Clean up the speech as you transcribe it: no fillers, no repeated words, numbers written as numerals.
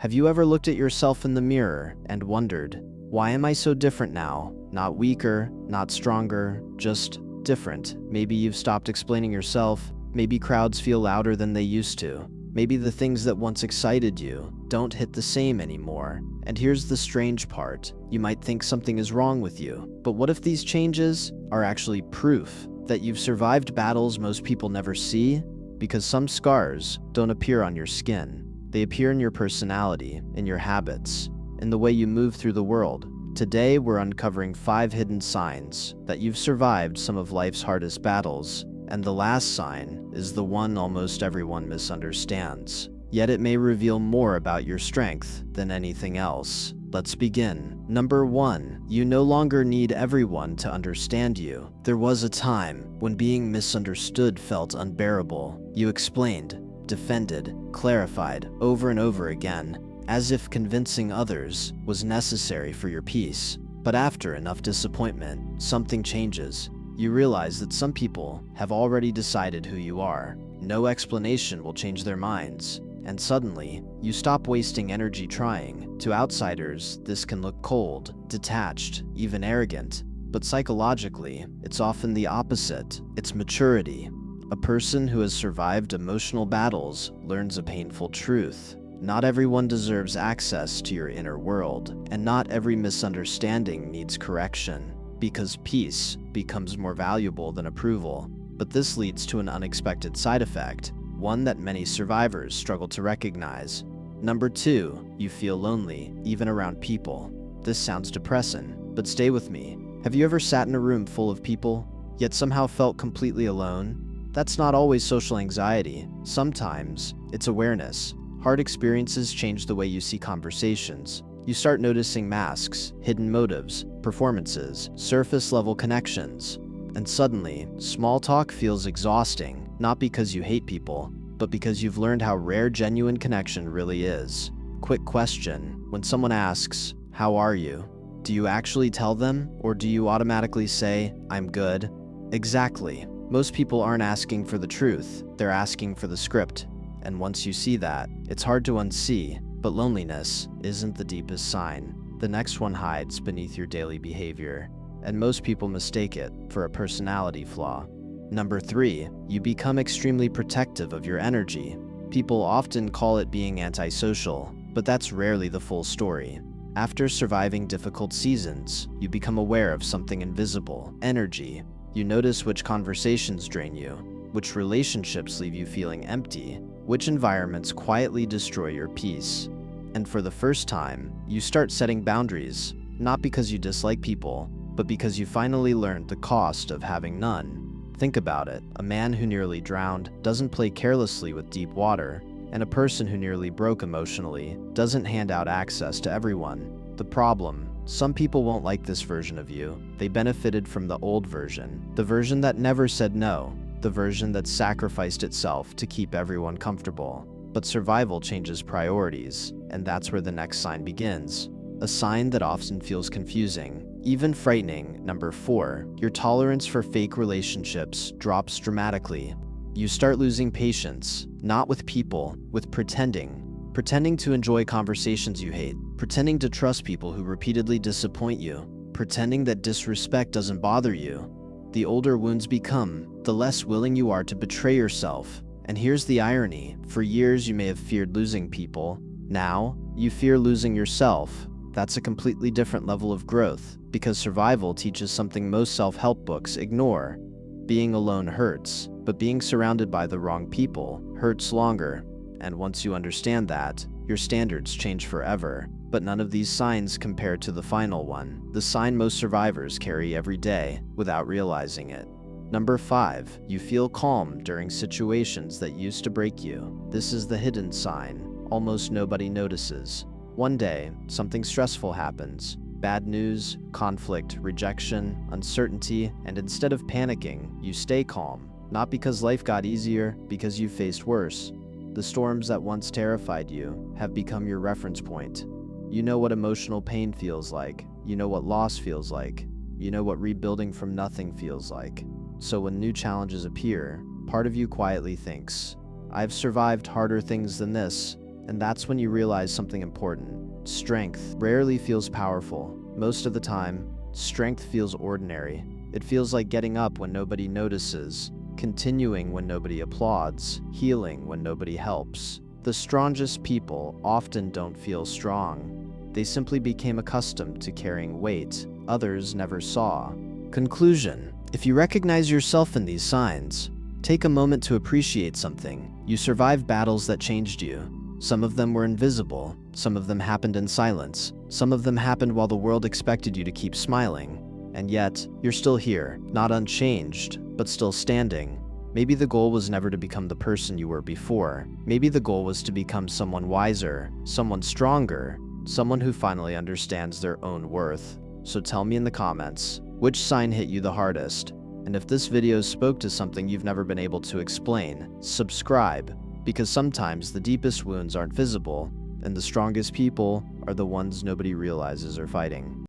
Have you ever looked at yourself in the mirror and wondered, why am I so different now? Not weaker, not stronger, just different. Maybe you've stopped explaining yourself. Maybe crowds feel louder than they used to. Maybe the things that once excited you don't hit the same anymore. And here's the strange part. You might think something is wrong with you. But what if these changes are actually proof that you've survived battles most people never see? Because some scars don't appear on your skin. They appear in your personality, in your habits, in the way you move through the world. Today, we're uncovering 5 hidden signs that you've survived some of life's hardest battles. And the last sign is the one almost everyone misunderstands. Yet it may reveal more about your strength than anything else. Let's begin. Number 1, you no longer need everyone to understand you. There was a time when being misunderstood felt unbearable. You explained, defended, clarified over and over again, as if convincing others was necessary for your peace. But after enough disappointment, something changes. You realize that some people have already decided who you are. No explanation will change their minds. And suddenly, you stop wasting energy trying. To outsiders, this can look cold, detached, even arrogant. But psychologically, it's often the opposite. It's maturity. A person who has survived emotional battles learns a painful truth. Not everyone deserves access to your inner world, and not every misunderstanding needs correction, because peace becomes more valuable than approval. But this leads to an unexpected side effect, one that many survivors struggle to recognize. Number 2, you feel lonely, even around people. This sounds depressing, but stay with me. Have you ever sat in a room full of people, yet somehow felt completely alone? That's not always social anxiety. Sometimes it's awareness. Hard experiences change the way you see conversations. You start noticing masks, hidden motives, performances, surface-level connections. And suddenly, small talk feels exhausting, not because you hate people, but because you've learned how rare genuine connection really is. Quick question: when someone asks, "How are you?" do you actually tell them, or do you automatically say, "I'm good"? Exactly. Most people aren't asking for the truth, they're asking for the script. And once you see that, it's hard to unsee. But loneliness isn't the deepest sign. The next one hides beneath your daily behavior, and most people mistake it for a personality flaw. Number 3, you become extremely protective of your energy. People often call it being antisocial, but that's rarely the full story. After surviving difficult seasons, you become aware of something invisible: energy. You notice which conversations drain you, which relationships leave you feeling empty, which environments quietly destroy your peace. And for the first time, you start setting boundaries, not because you dislike people, but because you finally learned the cost of having none. Think about it. A man who nearly drowned doesn't play carelessly with deep water, and a person who nearly broke emotionally doesn't hand out access to everyone. The problem: some people won't like this version of you. They benefited from the old version, the version that never said no, the version that sacrificed itself to keep everyone comfortable. But survival changes priorities, and that's where the next sign begins. A sign that often feels confusing, even frightening. Number 4, your tolerance for fake relationships drops dramatically. You start losing patience, not with people, with pretending. Pretending to enjoy conversations you hate, pretending to trust people who repeatedly disappoint you, pretending that disrespect doesn't bother you. The older wounds become, the less willing you are to betray yourself. And here's the irony: for years you may have feared losing people. Now, you fear losing yourself. That's a completely different level of growth, because survival teaches something most self-help books ignore. Being alone hurts, but being surrounded by the wrong people hurts longer. And once you understand that, your standards change forever. But none of these signs compare to the final one, the sign most survivors carry every day without realizing it. Number 5, you feel calm during situations that used to break you. This is the hidden sign almost nobody notices. One day, something stressful happens. Bad news, conflict, rejection, uncertainty, and instead of panicking, you stay calm. Not because life got easier, because you faced worse. The storms that once terrified you have become your reference point. You know what emotional pain feels like. You know what loss feels like. You know what rebuilding from nothing feels like. So when new challenges appear, part of you quietly thinks, "I've survived harder things than this." And that's when you realize something important. Strength rarely feels powerful. Most of the time, strength feels ordinary. It feels like getting up when nobody notices, continuing when nobody applauds, healing when nobody helps. The strongest people often don't feel strong. They simply became accustomed to carrying weight others never saw. Conclusion: if you recognize yourself in these signs, take a moment to appreciate something. You survived battles that changed you. Some of them were invisible. Some of them happened in silence. Some of them happened while the world expected you to keep smiling. And yet, you're still here, not unchanged, but still standing. Maybe the goal was never to become the person you were before. Maybe the goal was to become someone wiser, someone stronger, someone who finally understands their own worth. So tell me in the comments, which sign hit you the hardest? And if this video spoke to something you've never been able to explain, subscribe, because sometimes the deepest wounds aren't visible, and the strongest people are the ones nobody realizes are fighting.